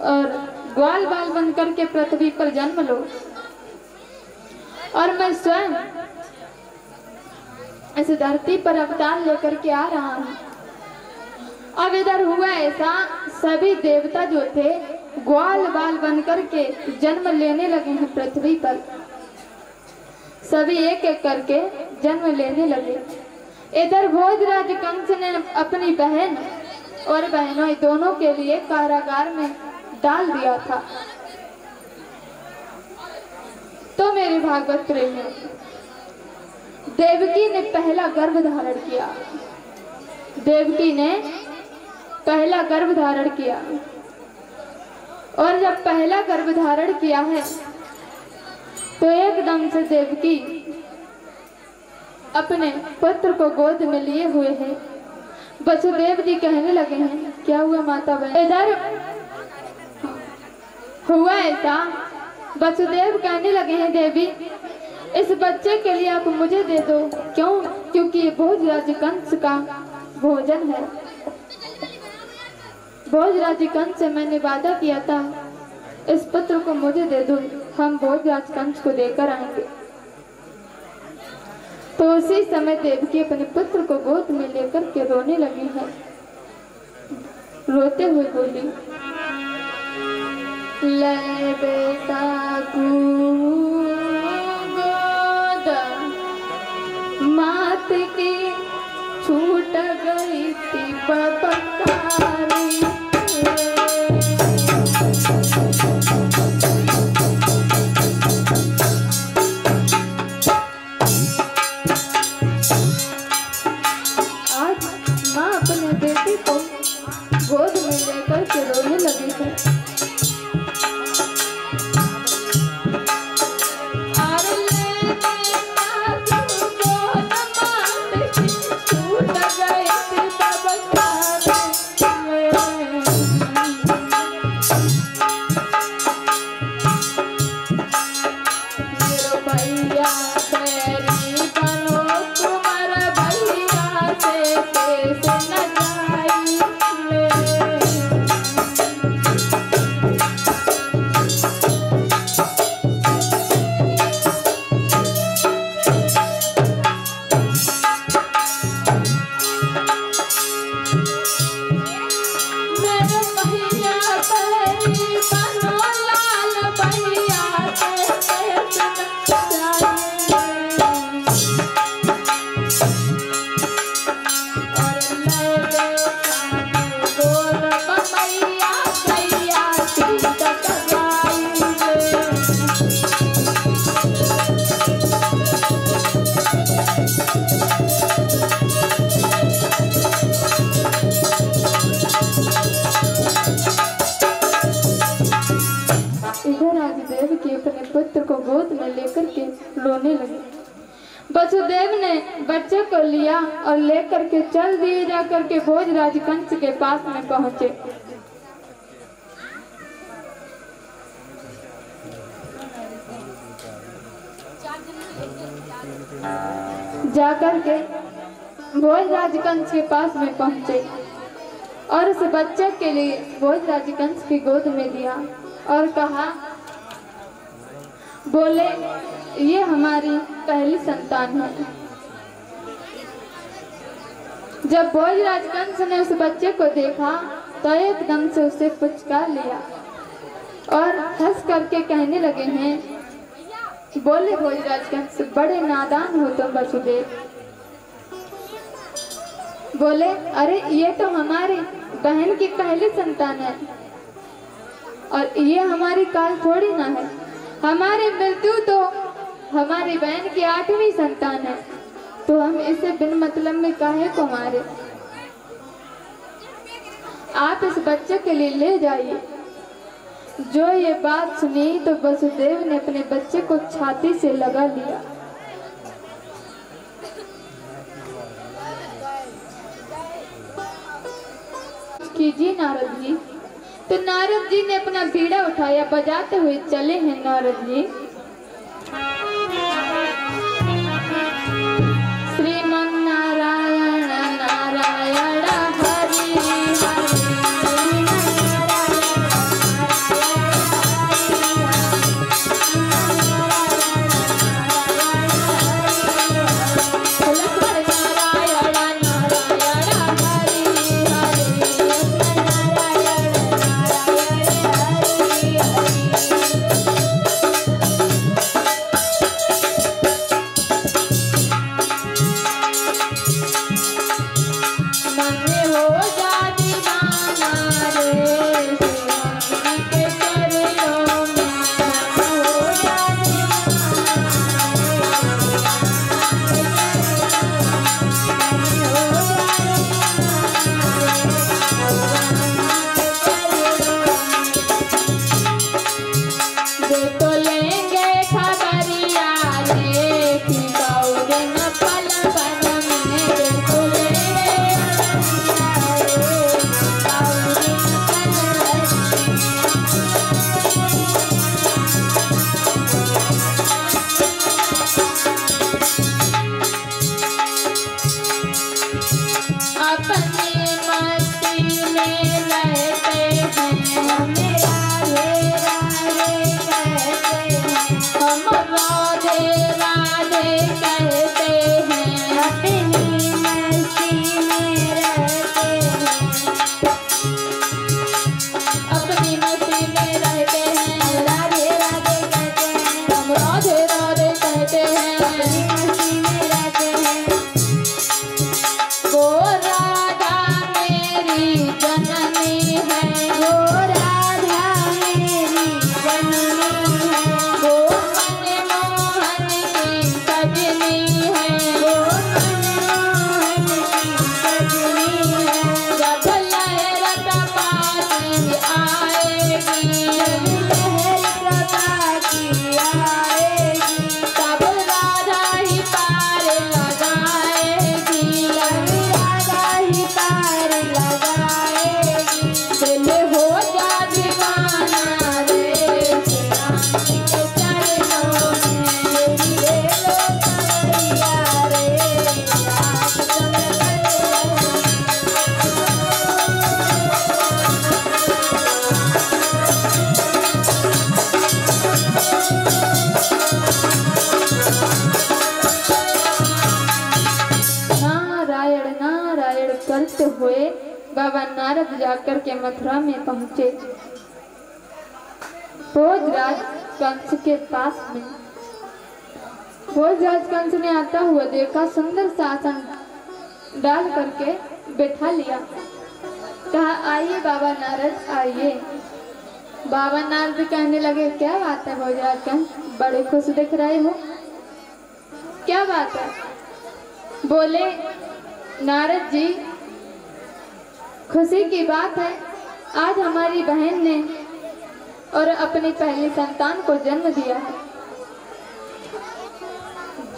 और ग्वाल बाल बन करके पृथ्वी पर जन्म लो और मैं स्वयं इस धरती पर अवतार लेकर के आ रहा हूँ। अब इधर हुआ ऐसा, सभी देवता जो थे ग्वाल बाल बन करके जन्म लेने लगे हैं पृथ्वी पर। सभी एक एक करके जन्म लेने लगे। इधर भोजराज कंस ने अपनी बहन और बहनों दोनों के लिए कारागार में डाल दिया था। तो मेरे भागवत प्रेमी, देवकी ने पहला गर्भ धारण किया। देवकी ने पहला गर्भ धारण किया और जब पहला गर्भ धारण किया है तो एकदम से देवकी अपने पुत्र को गोद में लिए हुए है। वसुदेव जी कहने लगे हैं, क्या हुआ माता बहन? इधर हुआ ऐसा, वसुदेव कहने लगे हैं, देवी इस बच्चे के लिए आप मुझे दे दो। क्यों? क्योंकि ये भोजराज कंस का भोजन है। भोजराज कंस से मैंने वादा किया था, इस पुत्र को मुझे दे दो, हम भोजराज कंस को देकर आएंगे। तो उसी समय देवकी अपने पुत्र को गोद में लेकर के रोने लगी है। रोते हुए बोली, ले बेटा गोद मात की छूट गई थी बबकारी। आज माँ अपने बेटे को गोद में लेकर के रोने लगी है। वसुदेव ने बच्चे को लिया और लेकर के चल दिए, जाकर के भोजराज कंस के पास में पहुंचे। जाकर के भोजराज कंस के पास में पहुंचे और उस बच्चे के लिए भोजराज कंस की गोद में दिया और कहा, बोले ये हमारी पहली संतान है। जब भोजराज कंस ने उस बच्चे को देखा तो एकदम से उसे पुचकार लिया और हंस करके कहने लगे हैं, बोले भोजराज कंस, बड़े नादान हो तुम वसुदेव। बोले, अरे ये तो हमारी बहन की पहली संतान है और ये हमारी काल थोड़ी ना है। हमारी मृत्यु तो हमारी बहन की 8वीं संतान है, तो हम इसे बिन मतलब में काहे को मारे। आप इस बच्चे के लिए ले जाइए। जो ये बात सुनी तो वसुदेव ने अपने बच्चे को छाती से लगा लिया। कीजिए नारद जी। तो नारद जी ने अपना बीड़ा उठाया, बजाते हुए चले हैं नारद जी। श्रीमन्नारायण नारायण हरि हरि नारायण नारद जाकर के मथुरा में पहुंचे। भोजराज कंस के पास में भोजराज कंस ने आता हुआ देखा, सुंदर सा आसन डाल करके बैठा लिया। कहा आइए बाबा नारद आइए। बाबा नारद कहने लगे क्या बात है भोजराज कंस, बड़े खुश दिख रहे हो, क्या बात है? बोले नारद जी खुशी की बात है, आज हमारी बहन ने और अपनी पहली संतान को जन्म दिया है।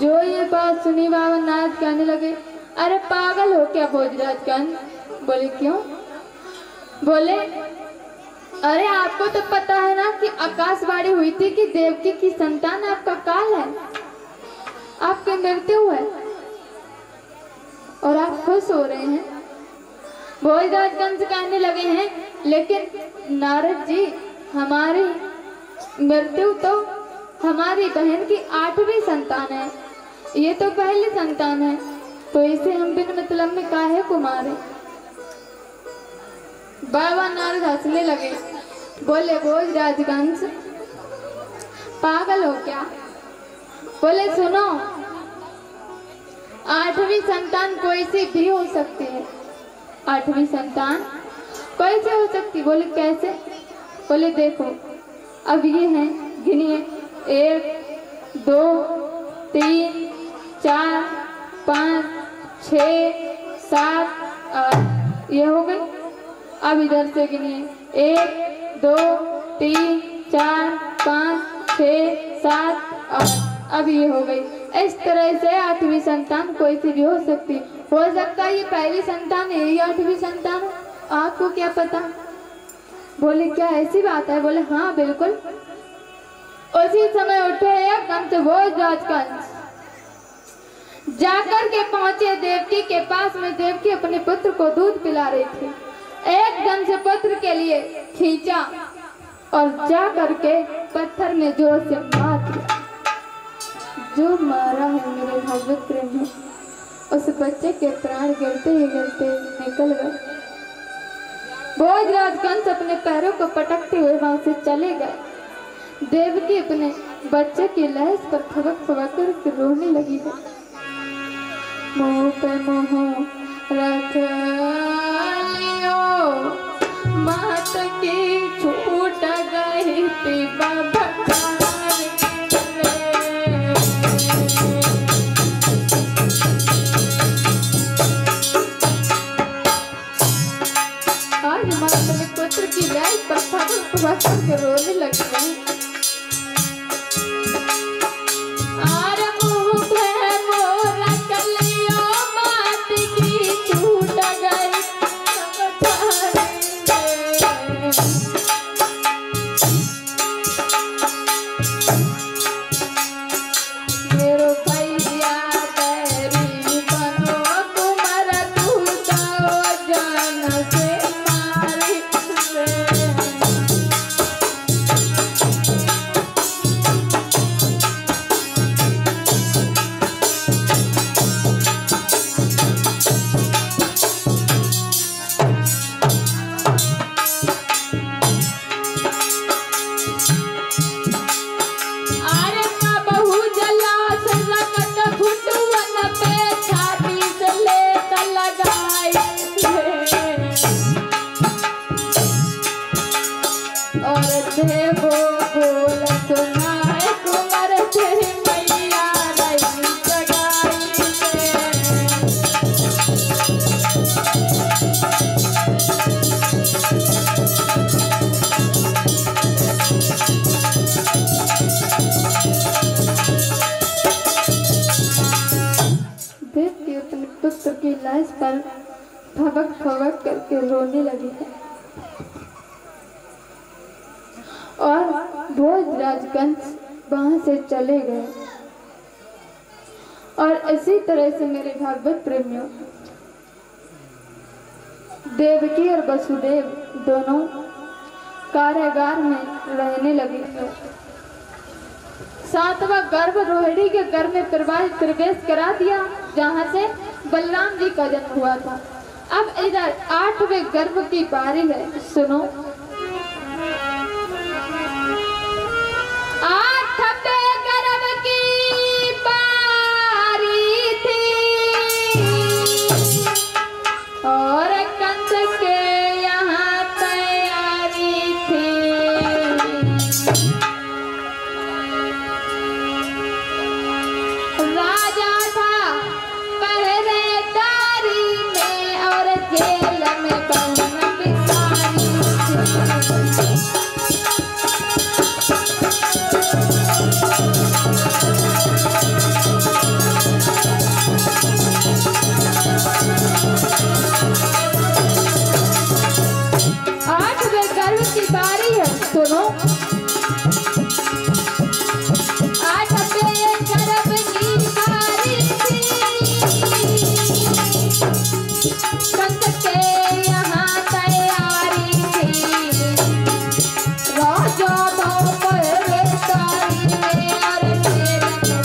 जो ये बात सुनी बाबा नारद कहने लगे अरे पागल हो क्या भोजराज कंस? बोले क्यों? बोले अरे आपको तो पता है ना कि आकाशवाणी हुई थी कि देवकी की संतान आपका काल है, आपके मृत्यु है और आप खुश हो रहे हैं। भोजराज कंस कहने लगे हैं लेकिन नारद जी हमारी मृत्यु तो हमारी बहन की 8वीं संतान है, ये तो पहली संतान है, तो इसे हम बिन मतलब में काहे को मारे? बाबा नारद हंसने लगे। बोले भोजराज कंस पागल हो क्या? बोले सुनो, 8वीं संतान कोई सी भी हो सकती है, 8वीं संतान कोई सी हो सकती। बोले कैसे? बोले देखो अब ये हैं, गिनिए 1 2 3 4 5 6 7 8 ये हो गई। अब इधर से गिनिए 1 2 3 4 5 6 7 8 अब ये हो गई। इस तरह से 8वीं संतान कोई सी भी हो सकती, हो सकता है ये पहली संतान है, ये 8वीं संतान है, आपको क्या पता? बोले क्या ऐसी बात है? बोले हाँ बिल्कुल। उसी समय उठे कंस भोजराज कंस जाकर के पहुंचे देवकी के पास में। देवकी अपने पुत्र को दूध पिला रही थी, एकदम से पुत्र के लिए खींचा और जा करके पत्थर में जोर से मार दिया। जो मारा है मेरे भगवत प्रेम में, उस बच्चे के प्राण गिरते ही गिरते निकल गए। भोजराज कंस अपने पैरों को पटकते हुए वहां से चले गए। देवकी अपने बच्चे की लाश पर थपक थपक कर रोने लगी है। मुंह पे मुंह रख लियो, मात की छूट गई थी बाबा। आज माँ अपने पुत्र की लाश पर थपक थपक कर रोने लगी है। पुत्र की लाश पर भवक भवक करके रोने लगी है। और भोजराज कंस वहां से चले गए। और इसी तरह से मेरे भागवत प्रेमियों, देवकी और वसुदेव दोनों कारागार में रहने लगे। सातवां गर्भ रोहिणी के गर्भ में प्रवेश करा दिया, जहाँ से बलराम जी का जन्म हुआ था। अब इधर 8वें गर्भ की बारी है, सुनो। 8वें गर्भ की बारी थी और कंस के यहाँ तैयारी थी। राजा था पहरेदारी में और जेल में बहन बिसारी थी। आठवें गर्भ की बारी है, सुनो। 8वें गर्भ की बारी थी, कंस के यहाँ तैयारी थी। राजा था पहरेदारी में और जेल में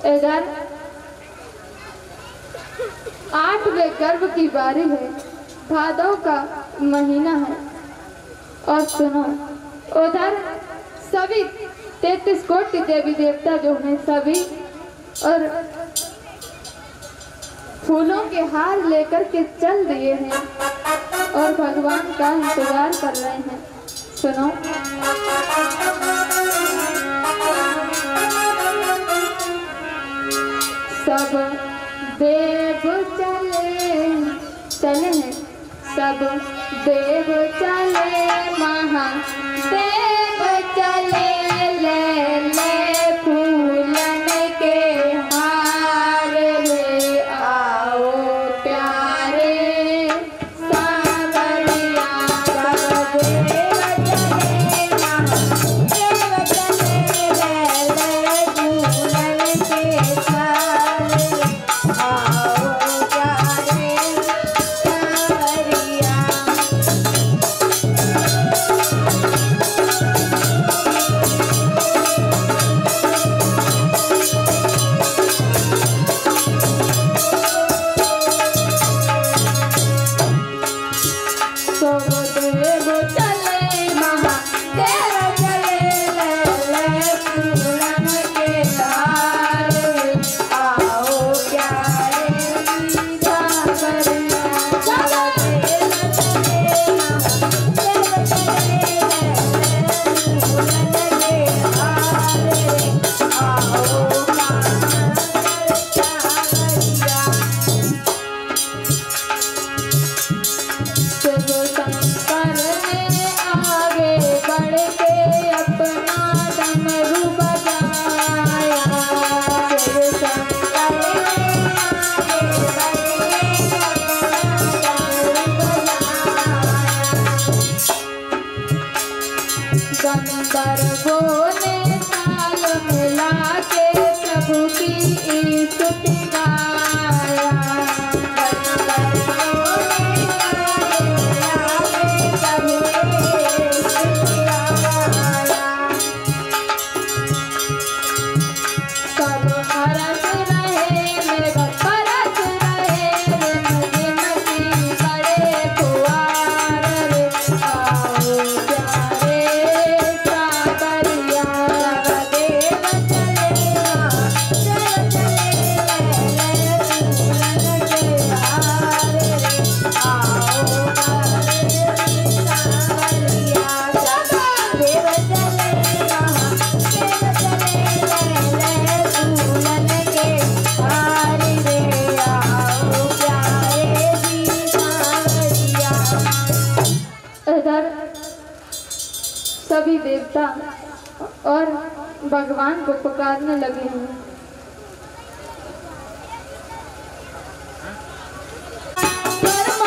इधर 8वें गर्भ की बारी है। भादव का महीना है और सुनो, उधर सभी 33 कोटि देवी देवता जो हैं सभी और फूलों के हार लेकर के चल दिए हैं और भगवान का इंतजार कर रहे हैं, सुनो। सब देव चले हैं, सब देव चले, महादेव चले, ले ले फूलन के हार ले आओ प्यारे सावरिया। सब देव चले, महादेव चले, ले ले फूलन के हार ले आओ प्यारे सावरिया। सभी देवता और भगवान को पुकारने लगे हैं। परम